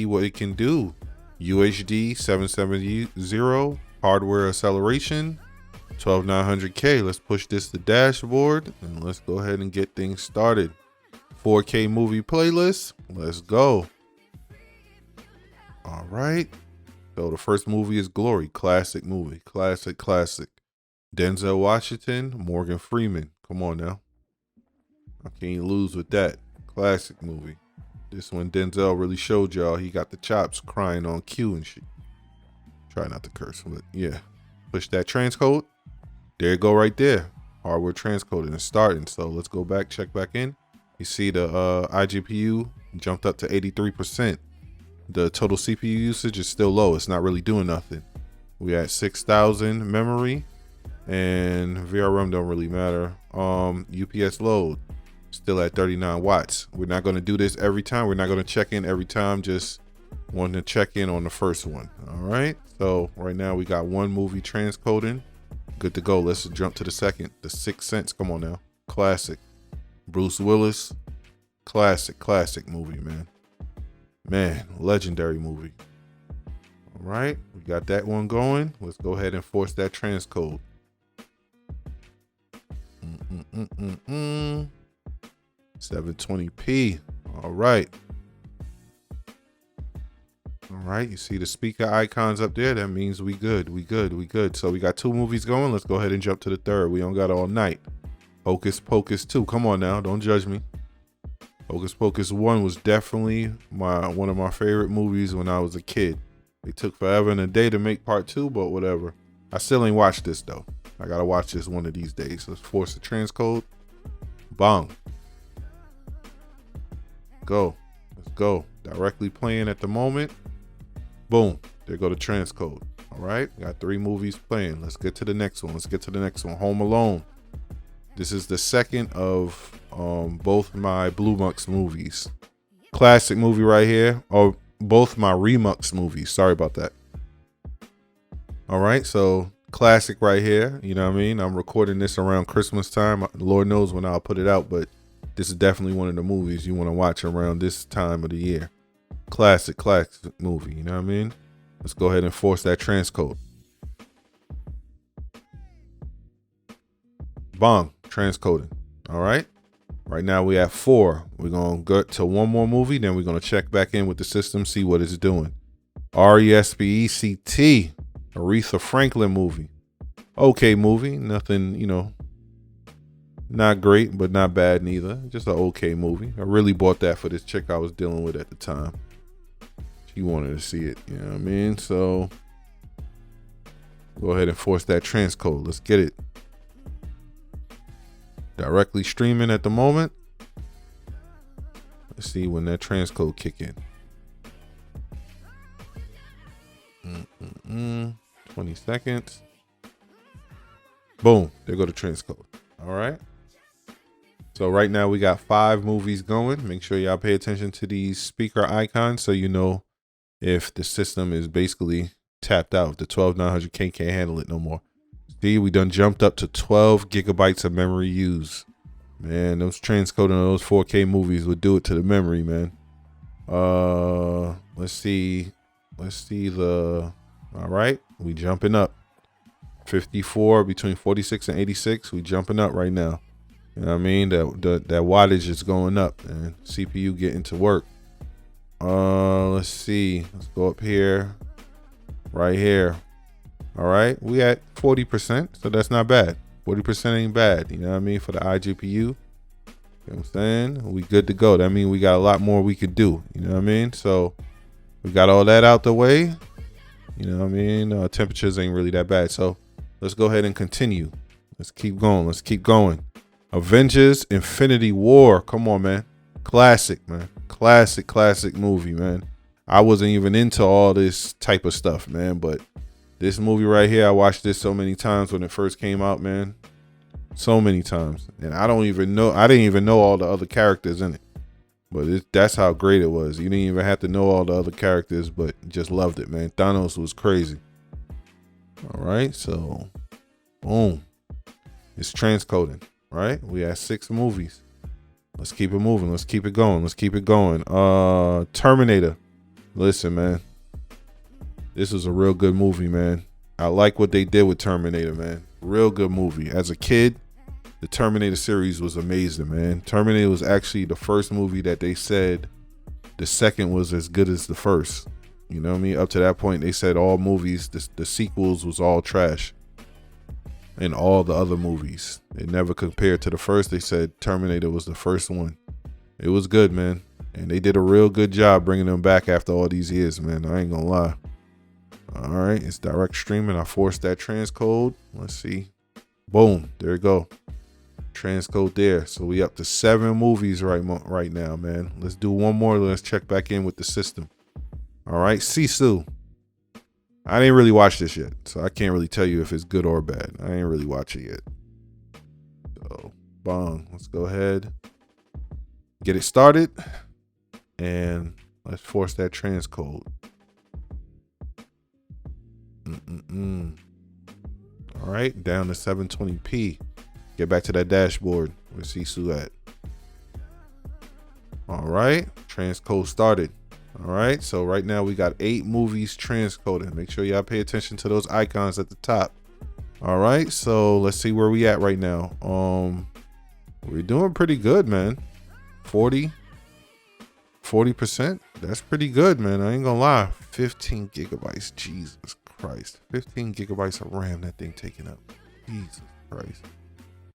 see what it can do. UHD 770 hardware acceleration, 12900K. Let's push this to dashboard and let's go ahead and get things started. 4K movie playlist. Let's go. All right. So the first movie is Glory. Classic movie. Classic. Denzel Washington, Morgan Freeman. Come on now. I can't lose with that. Classic movie. This one Denzel really showed y'all he got the chops, crying on cue and shit. Try not to curse, but yeah. Push that transcode. There you go right there. Hardware transcoding is starting. So let's go back, check back in. You see the iGPU jumped up to 83%. The total CPU usage is still low. It's not really doing nothing. We at 6,000 memory and VRM don't really matter. UPS load still at 39 watts. We're not going to do this every time. We're not going to check in every time. Just want to check in on the first one. All right. So right now we got one movie transcoding. Good to go. Let's jump to the second. The Sixth Sense. Come on now. Classic. Bruce Willis. Classic movie, man. Man, legendary movie. All right. We got that one going. Let's go ahead and force that transcode. 720p. All right. You see the speaker icons up there? That means we good. So we got two movies going. Let's go ahead and jump to the third. We don't got all night. Hocus Pocus 2. Come on now. Don't judge me. Hocus Pocus 1 was definitely one of my favorite movies when I was a kid. It took forever and a day to make part 2, but whatever. I still ain't watched this though. I gotta watch this one of these days. Let's force the transcode. Bong. Go. Let's go. Directly playing at the moment. Boom. There go the transcode. All right. Got 3 movies playing. Let's get to the next one. Home Alone. This is the second of both my Blue Mux movies. Classic movie right here. Or both my Remux movies. Sorry about that. All right. So classic right here. You know what I mean? I'm recording this around Christmas time. Lord knows when I'll put it out, but this is definitely one of the movies you want to watch around this time of the year. Classic movie. You know what I mean? Let's go ahead and force that transcode. Bong. Transcoding. All right. Right now we at 4. We're going to go to one more movie. Then we're going to check back in with the system, see what it's doing. RESPECT. Aretha Franklin movie. Okay movie. Nothing, you know, not great, but not bad neither. Just an okay movie. I really bought that for this chick I was dealing with at the time. She wanted to see it. You know what I mean? So go ahead and force that transcode. Let's get it. Directly streaming at the moment. Let's see when that transcode kick in. 20 seconds. Boom. There go the transcode. All right. So right now we got 5 movies going. Make sure y'all pay attention to these speaker icons so you know if the system is basically tapped out. If the 12900K can't handle it no more. See, we done jumped up to 12 gigabytes of memory used. Man, those transcoding of those 4K movies would do it to the memory, man. Let's see the, all right, we jumping up. 54, between 46 and 86, we jumping up right now. You know what I mean? That wattage is going up and CPU getting to work. Let's see. Let's go up here. Right here. All right. We at 40%, so that's not bad. 40% ain't bad. You know what I mean? For the iGPU. You know what I'm saying? We good to go. That means we got a lot more we could do. You know what I mean? So we got all that out the way. You know what I mean? Temperatures ain't really that bad. So let's go ahead and continue. Let's keep going. Avengers Infinity War. Come on, man. Classic, man. Classic movie, man. I wasn't even into all this type of stuff, man. But this movie right here, I watched this so many times when it first came out, man. So many times. And I didn't even know all the other characters in it. But that's how great it was. You didn't even have to know all the other characters, but just loved it, man. Thanos was crazy. All right, so boom. It's transcoding, right? We had 6 movies. Let's keep it moving. Let's keep it going. Terminator. Listen, man. This was a real good movie, man. I like what they did with Terminator, man. Real good movie. As a kid, the Terminator series was amazing, man. Terminator was actually the first movie that they said the second was as good as the first. You know what I mean? Up to that point, they said all movies, the sequels was all trash. And all the other movies. They never compared to the first. They said Terminator was the first one. It was good, man. And they did a real good job bringing them back after all these years, man. I ain't gonna lie. All right, it's direct streaming. I forced that transcode. Let's see. Boom, there you go. Transcode there. So we up to 7 movies right now, man. Let's do one more. Let's check back in with the system. All right, Sisu. I didn't really watch this yet, so I can't really tell you if it's good or bad. I ain't really watch it yet. So, bong. Let's go ahead, get it started, and let's force that transcode. All right, down to 720p. Get back to that dashboard. Where's Sisu at? All right, transcode started. All right, so right now we got 8 movies transcoded. Make sure y'all pay attention to those icons at the top. All right, so let's see where we at right now. We're doing pretty good, man. 40%. That's pretty good, man. I ain't gonna lie. 15 gigabytes. Jesus Christ. 15 gigabytes of RAM that thing taking up. Jesus Christ.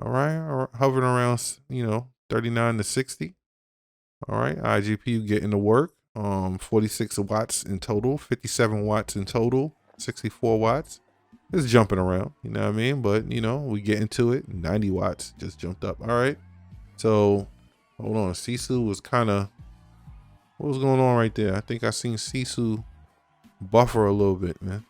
All right, hovering around, 39 to 60. All right, iGPU getting to work. 46 watts in total, 57 watts in total, 64 watts. It's jumping around, you know what I mean? But, we get into it. 90 watts just jumped up. All right. So, hold on. Sisu was kind of, what was going on right there? I think I seen Sisu buffer a little bit, man.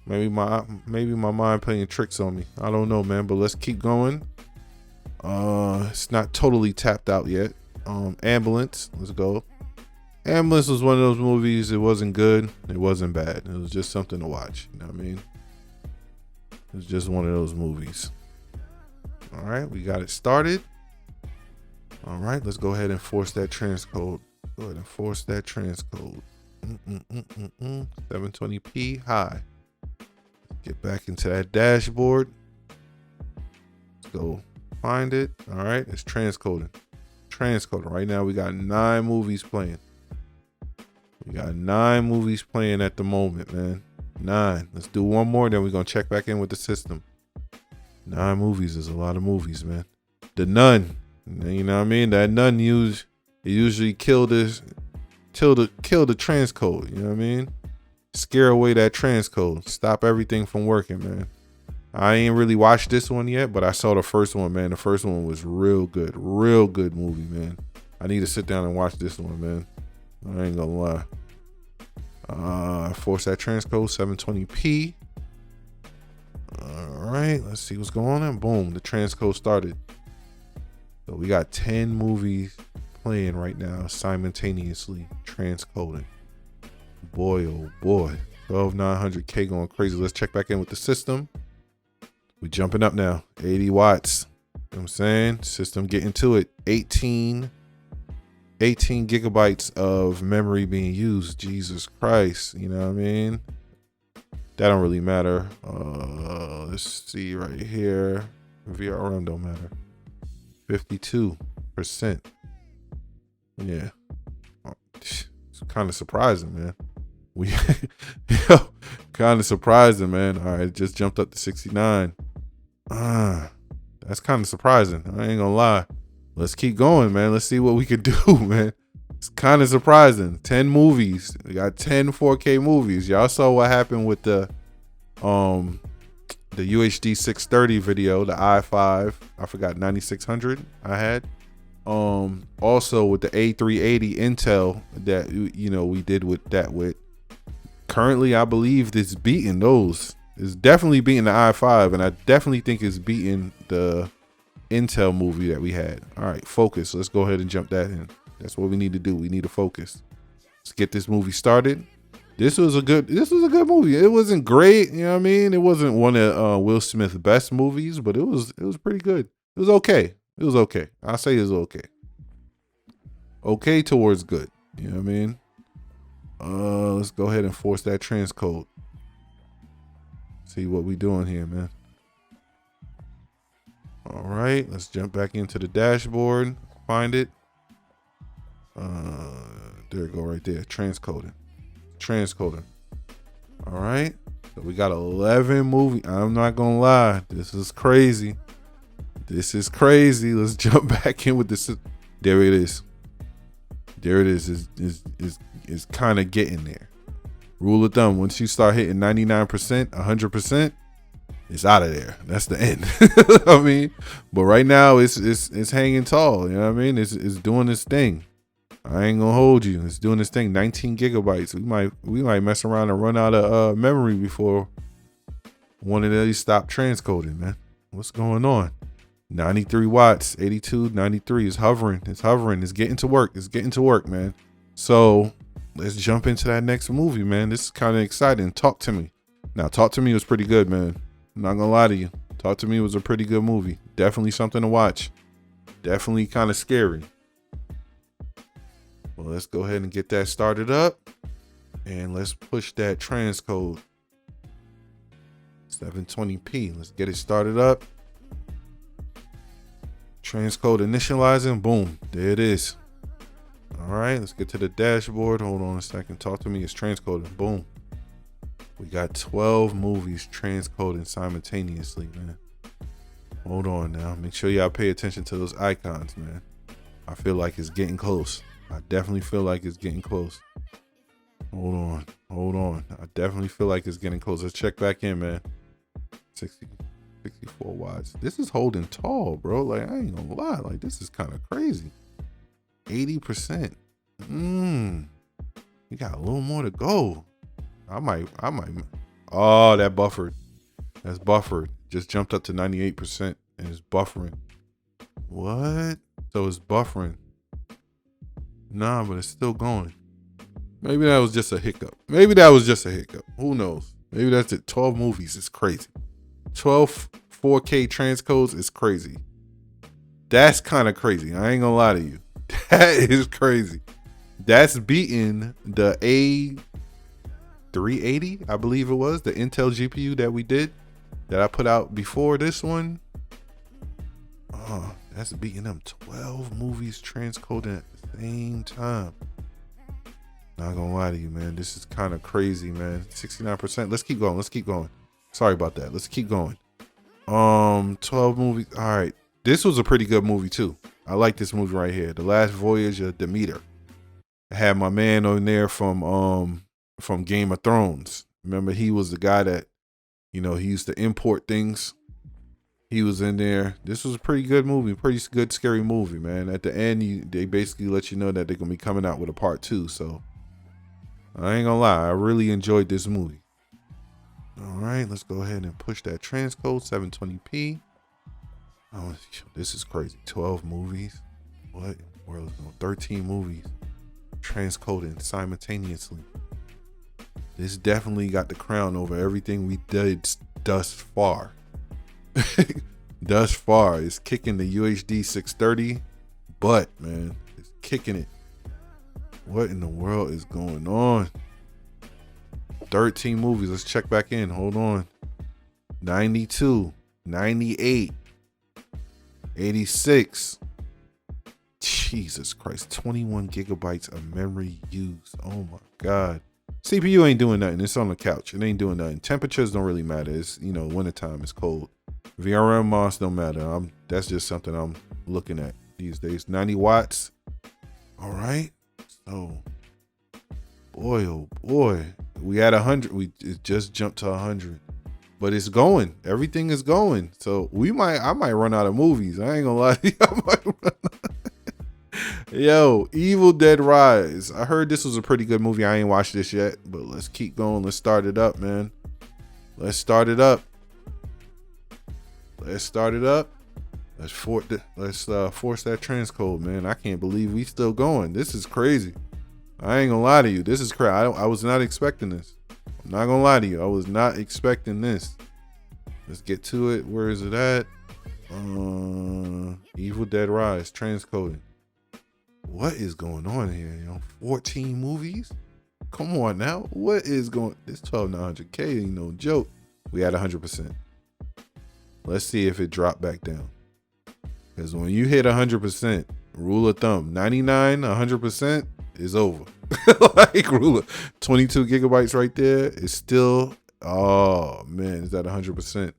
Maybe my mind playing tricks on me. I don't know, man, but let's keep going. It's not totally tapped out yet. Ambulance, let's go. Ambulance was one of those movies. It wasn't good. It wasn't bad. It was just something to watch. You know what I mean? It was just one of those movies. All right, we got it started. All right, let's go ahead and force that transcode. Go ahead and force that transcode. 720p high. Get back into that dashboard. Let's go find it. All right, it's transcoding. Transcoding. Right now we got 9 movies playing. We got 9 movies playing at the moment, man. 9. Let's do one more, then we're gonna check back in with the system. 9 movies is a lot of movies, man. The Nun, you know what I mean? That Nun usually kill the transcode, you know what I mean? Scare away that transcode. Stop everything from working, man. I ain't really watched this one yet, but I saw the first one, man. The first one was real good. Real good movie, man. I need to sit down and watch this one, man. I ain't gonna lie. Force that transcode, 720p. All right, let's see what's going on. Boom, the transcode started. So we got 10 movies playing right now simultaneously, transcoding. Boy, oh boy. 12900K going crazy. Let's check back in with the system. We jumping up now. 80 watts. You know what I'm saying? System getting to it. 18 gigabytes of memory being used. Jesus Christ. You know what I mean? That don't really matter. Let's see right here. VRM don't matter. 52%. Yeah. It's kind of surprising, man. Kind of surprising, man. All right, it just jumped up to 69. That's kind of surprising. I ain't gonna lie. Let's keep going, man. Let's see what we can do, man. It's kind of surprising. 10 movies. We got 10 4K movies. Y'all saw what happened with the UHD 630 video, the i5. I forgot 9600 I had. Also with the A380 Intel that we did with that with. Currently, I believe it's beating those. It's definitely beating the i5, and I definitely think it's beating the Intel movie that we had. All right, focus. Let's go ahead and jump that in. That's what we need to do. We need to focus. Let's get this movie started. This was a good movie. It wasn't great, you know what I mean? It wasn't one of Will Smith's best movies, but it was pretty good. It was okay. It was okay. I'll say it was okay. Okay towards good. You know what I mean? Let's go ahead and force that transcode. See what we doing here, man. All right, let's jump back into the dashboard. Find it. There we go, right there. Transcoding. All right. So we got 11 movies. I'm not gonna lie, this is crazy. Let's jump back in with this. There it is. It's kind of getting there. Rule of thumb: once you start hitting 99%, 100%, it's out of there. That's the end. I mean, but right now it's hanging tall. You know what I mean? It's doing its thing. I ain't gonna hold you. It's doing this thing. 19 gigabytes. We might mess around and run out of memory before one of these stop transcoding, man. What's going on? 93 watts, 82, 93 is hovering. It's hovering. It's getting to work, man. So let's jump into that next movie, man. This is kind of exciting. Talk to Me. Now, Talk to Me was pretty good, man. I'm not gonna lie to you. Talk to Me was a pretty good movie. Definitely something to watch. Definitely kind of scary. Well, let's go ahead and get that started up. And let's push that transcode. 720p. Let's get it started up. Transcode initializing. Boom. There it is. All right. Let's get to the dashboard. Hold on a second. Talk to Me. It's transcoding. Boom. We got 12 movies transcoding simultaneously, man. Hold on now. Make sure y'all pay attention to those icons, man. I feel like it's getting close. I definitely feel like it's getting close. Hold on. I definitely feel like it's getting close. Let's check back in, man. 64 watts. This is holding tall, bro. Like, I ain't gonna lie. Like, this is kind of crazy. 80%. We got a little more to go. I might. Oh, that buffered. That's buffered. Just jumped up to 98% and it's buffering. What? So it's buffering. Nah, but it's still going. Maybe that was just a hiccup. Who knows? Maybe that's it. 12 movies is crazy. 12 4K transcodes is crazy. That's kind of crazy. I ain't gonna lie to you. That is crazy. That's beating the A380, I believe it was, the Intel GPU that I put out before this one. Oh, that's beating them 12 movies transcoding at the same time. Not gonna lie to you, man. This is kind of crazy, man. 69%. Let's keep going. Sorry about that. Let's keep going. 12 movies. All right. This was a pretty good movie too. I like this movie right here. The Last Voyage of Demeter. I had my man on there from Game of Thrones. Remember, he was the guy that, he used to import things. He was in there. This was a pretty good movie, pretty good scary movie, man. At the end, they basically let you know that they're gonna be coming out with a part 2. So I ain't gonna lie, I really enjoyed this movie. All right, let's go ahead and push that transcode 720p. Oh, this is crazy. 12 movies. What in the world is going on? 13 movies transcoding simultaneously. This definitely got the crown over everything we did thus far. Thus far, it's kicking the UHD 630 butt, man. It's kicking it. What in the world is going on? 13 movies. Let's check back in. Hold on. 92, 98, 86. Jesus Christ. 21 gigabytes of memory used. Oh my God. CPU ain't doing nothing. It's on the couch. It ain't doing nothing. Temperatures don't really matter. It's, wintertime. It's cold. VRM moss don't matter. That's just something I'm looking at these days. 90 watts. All right. So, boy, oh boy. We at 100. It just jumped to 100. But it's going. Everything is going. So I might run out of movies. I ain't gonna lie to you. I might run out. Yo, Evil Dead Rise. I heard this was a pretty good movie. I ain't watched this yet, but let's keep going. Let's start it up, man. Let's force that transcode, man. I can't believe we still going. This is crazy. I ain't gonna lie to you. This is crazy. I was not expecting this. I'm not gonna lie to you. I was not expecting this. Let's get to it. Where is it at? Evil Dead Rise transcoding. What is going on here? 14 movies. Come on now. What is going? This 12900K ain't no joke. We had 100%. Let's see if it dropped back down. Because when you hit 100%, rule of thumb, 99, 100% is over. Like rule of 22 gigabytes right there is still. Oh man, is that 100%?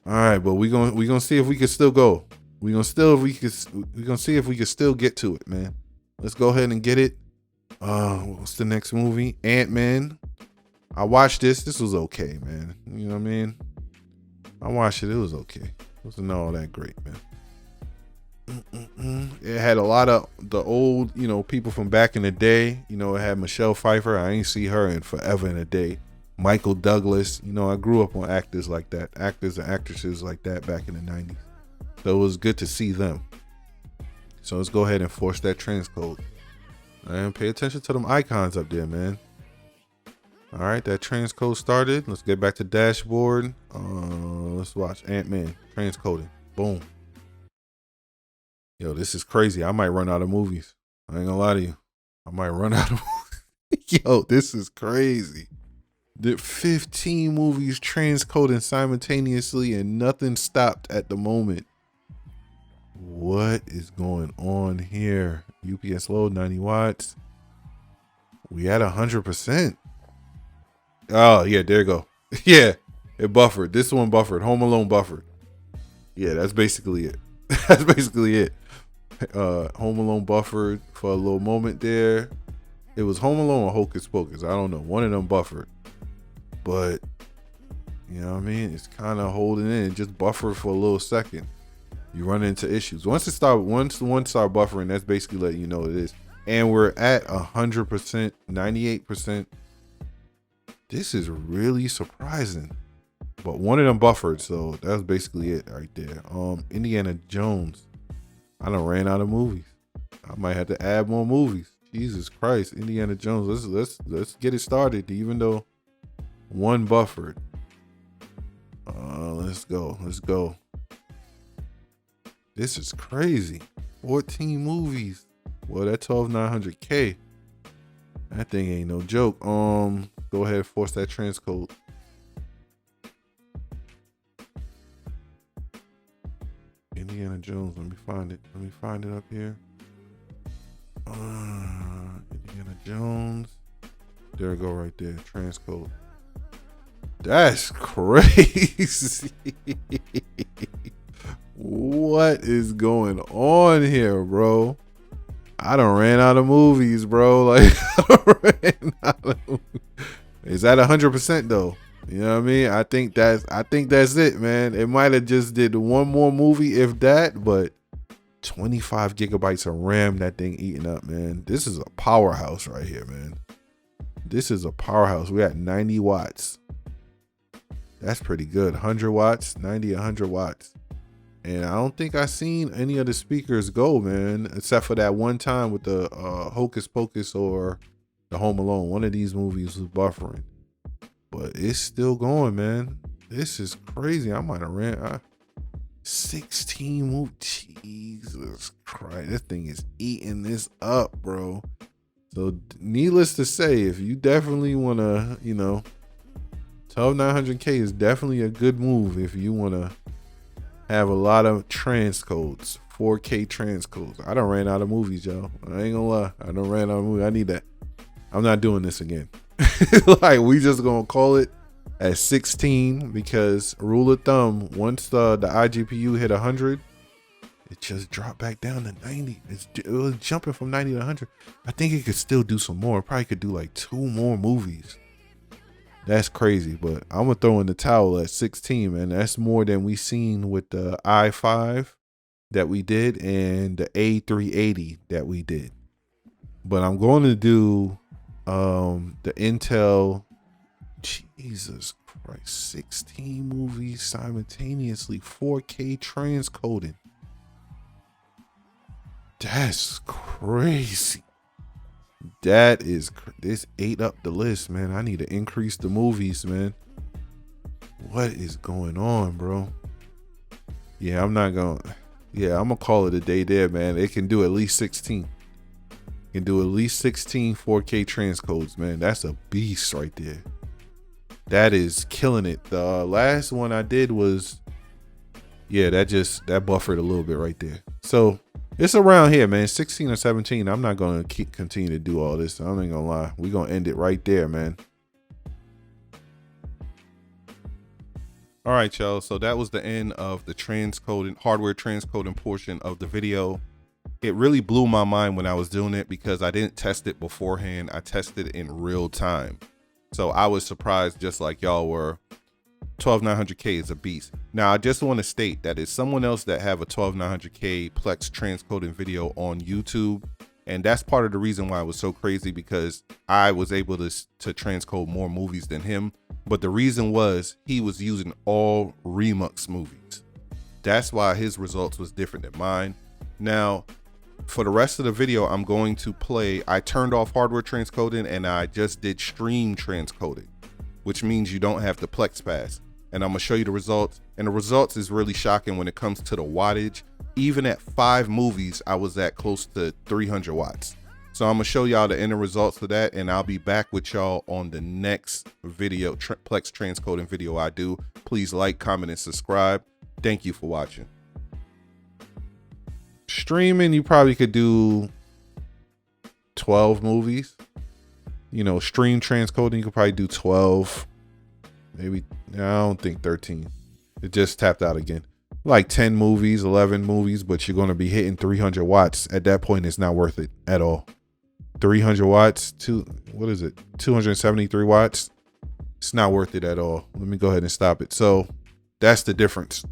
All right, but we gonna see if we can still go. We gonna see if we can still get to it, man. Let's go ahead and get it. What's the next movie? Ant-Man. I watched this. This was okay, man. You know what I mean? I watched it. It was okay. It wasn't all that great, man. It had a lot of the old, people from back in the day. It had Michelle Pfeiffer. I ain't see her in forever and a day. Michael Douglas. I grew up on actors like that, actors and actresses like that back in the 90s. So it was good to see them. So let's go ahead and force that transcode. And pay attention to them icons up there, man. All right, that transcode started. Let's get back to dashboard. Let's watch Ant-Man transcoding. Boom. Yo, this is crazy. I might run out of movies. I ain't gonna lie to you. I might run out of movies. Yo, this is crazy. The 15 movies transcoding simultaneously and nothing stopped at the moment. What is going on here? UPS load 90 watts. We at 100%. Oh yeah, there you go. Yeah, it buffered. This one buffered. Home Alone buffered. Yeah, that's basically it. That's basically it. Home Alone buffered for a little moment there. It was Home Alone or Hocus Pocus. I don't know. One of them buffered. But, you know what I mean? It's kind of holding in. It just buffered for a little second. You run into issues. Once one start buffering, that's basically letting you know it is. And we're at 100%, 98%. This is really surprising. But one of them buffered, so that's basically it right there. Indiana Jones. I done ran out of movies. I might have to add more movies. Jesus Christ, Indiana Jones. Let's get it started. Even though one buffered. Let's go. This is crazy. 14 movies. Well, that 12900K. That thing ain't no joke. Go ahead and force that transcode. Indiana Jones. Let me find it. Let me find it up here. Indiana Jones. There we go right there. Transcode. That's crazy. What is going on here, bro? I done ran out of movies, bro. Like, I done ran out of movies. Is that 100% though? You know what I mean? I think that's it, man. It might have just did one more movie, if that, but 25 gigabytes of RAM, that thing eating up, man. This is a powerhouse right here, man. This is a powerhouse. We're at 90 watts. That's pretty good. 100 watts, 90, 100 watts. And I don't think I've seen any of the speakers go, man, except for that one time with the Hocus Pocus or the Home Alone. One of these movies was buffering. But it's still going, man. This is crazy. I might have ran 16 movies. Jesus Christ. This thing is eating this up, bro. So needless to say, if you definitely want to, 12900K is definitely a good move if you want to have a lot of transcodes, 4K transcodes. I done ran out of movies, y'all. I ain't gonna lie. I done ran out of movies. I need that. I'm not doing this again. Like, we just gonna call it at 16 because rule of thumb, once the iGPU hit 100, it just dropped back down to 90. It was jumping from 90 to 100. I think it could still do some more. It probably could do like 2 more movies. That's crazy, but I'm gonna throw in the towel at 16, man. That's more than we seen with the i5 that we did and the A380 that we did. But I'm going to do the Intel. Jesus Christ, 16 movies simultaneously, 4K transcoding. That's crazy. That is, this ate up the list, man. I need to increase the movies, man. What is going on, bro? Yeah, I'm gonna call it a day there, man. It can do at least 16. Can do at least 16 4K transcodes, man. That's a beast right there. That is killing it. The last one I did was, yeah, that buffered a little bit right there. So it's around here, man. 16 or 17. I'm not gonna continue to do all this. I ain't gonna lie. We're gonna end it right there, man. All right, y'all. So that was the end of the transcoding, hardware transcoding portion of the video. It really blew my mind when I was doing it because I didn't test it beforehand. I tested it in real time. So I was surprised just like y'all were. 12900K is a beast. Now I just want to state that it's someone else that have a 12900K Plex transcoding video on YouTube. And that's part of the reason why it was so crazy, because I was able to transcode more movies than him. But the reason was he was using all Remux movies. That's why his results was different than mine. Now, for the rest of the video, I'm going to play, I turned off hardware transcoding and I just did stream transcoding, which means you don't have the Plex pass. And I'm gonna show you the results. And the results is really shocking when it comes to the wattage. Even at 5 movies, I was at close to 300 watts. So I'm gonna show y'all the end results of that, and I'll be back with y'all on the next video, Plex transcoding video I do. Please like, comment, and subscribe. Thank you for watching. Streaming, you probably could do 12 movies. You know, stream transcoding, you could probably do 12. Maybe, I don't think 13. It just tapped out again. Like 10 movies, 11 movies, but you're going to be hitting 300 watts. At that point, it's not worth it at all. 300 watts, what is it? 273 watts. It's not worth it at all. Let me go ahead and stop it. So that's the difference.